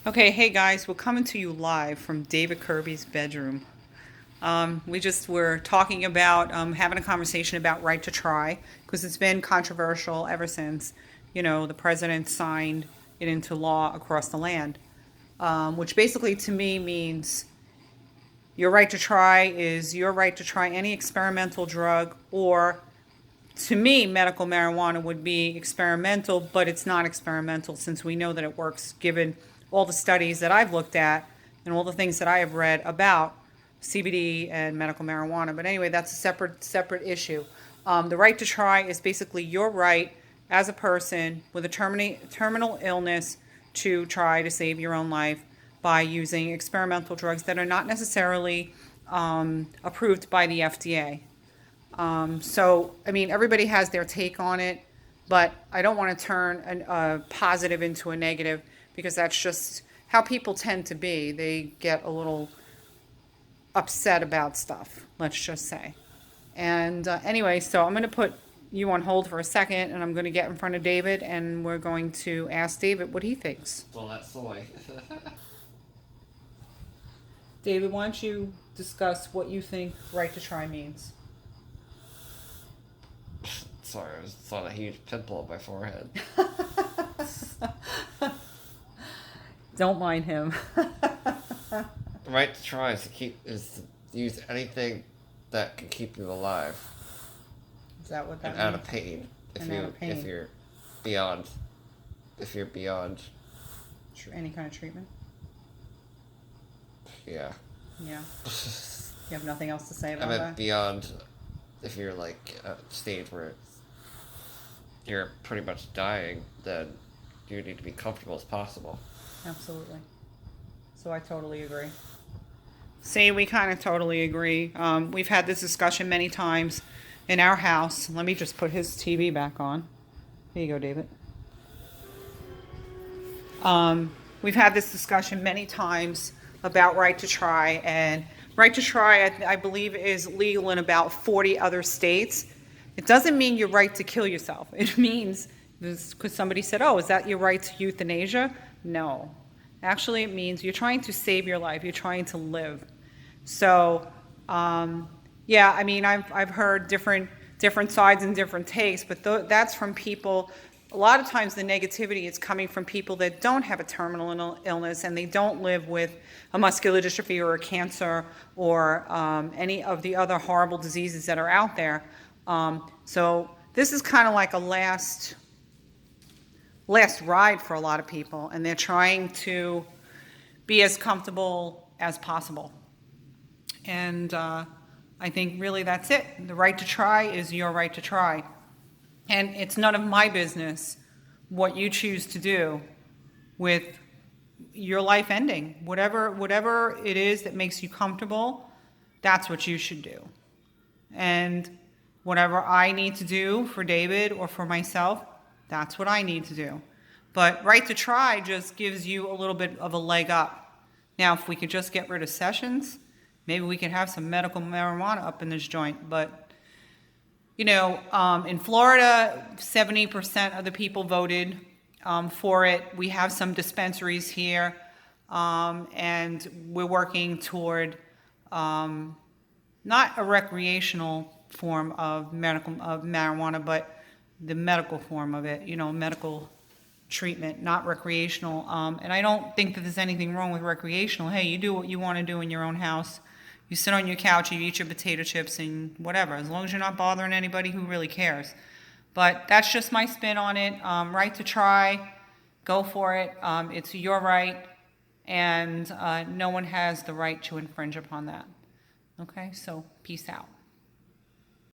Okay, hey guys, we're coming to you live from David Kirby's bedroom. We just were talking about having a conversation about right to try because it's been controversial ever since, the president signed it into law across the land, which basically to me means your right to try is your right to try any experimental drug, or to me, medical marijuana would be experimental, but it's not experimental since we know that it works given all the studies that I've looked at and all the things that I have read about CBD and medical marijuana. But anyway, that's a separate issue. The right to try is basically your right as a person with a terminal illness to try to save your own life by using experimental drugs that are not necessarily approved by the FDA. So, I mean, everybody has their take on it, but I don't want to turn a positive into a negative because that's just how people tend to be. They get a little upset about stuff, let's just say. And anyway, so I'm going to put you on hold for a second and I'm going to get in front of David and we're going to ask David what he thinks. Well, that's soy. David, why don't you discuss what you think right to try means? Sorry, I just saw a huge pimple on my forehead. Don't mind him. The right to try is to use anything that can keep you alive Is that what that and out means? of pain. And out of pain. If you're beyond if you're beyond Any kind of treatment? yeah. Yeah. You have nothing else to say I about meant that? beyond if you're like at a stage where you're pretty much dying, then you need to be comfortable as possible. Absolutely. So I totally agree. See, we kind of totally agree. We've had this discussion many times in our house. Let me just put his TV back on. Here you go, David. We've had this discussion many times about right to try, and right to try, I believe, is legal in about 40 other states. It doesn't mean your right to kill yourself. It means, because somebody said, oh, is that your right to euthanasia? No. Actually, it means you're trying to save your life. You're trying to live. So, yeah, I mean, I've heard different sides and different takes, but that's from people. A lot of times, the negativity is coming from people that don't have a terminal illness and they don't live with a muscular dystrophy or a cancer or any of the other horrible diseases that are out there. So this is kind of like a last ride for a lot of people, and they're trying to be as comfortable as possible. And I think really that's it. The right to try is your right to try. And it's none of my business what you choose to do with your life ending. Whatever it is that makes you comfortable, that's what you should do. And whatever I need to do for David or for myself, that's what I need to do. But right to try just gives you a little bit of a leg up. Now, if we could just get rid of Sessions, maybe we could have some medical marijuana up in this joint. But, in Florida, 70% of the people voted for it. We have some dispensaries here, and we're working toward not a recreational form of marijuana, but the medical form of it, medical treatment, not recreational. And I don't think that there's anything wrong with recreational. Hey, you do what you want to do in your own house. You sit on your couch, you eat your potato chips and whatever, as long as you're not bothering anybody who really cares. But that's just my spin on it. Right to try, go for it. It's your right, and no one has the right to infringe upon that. Okay, so peace out.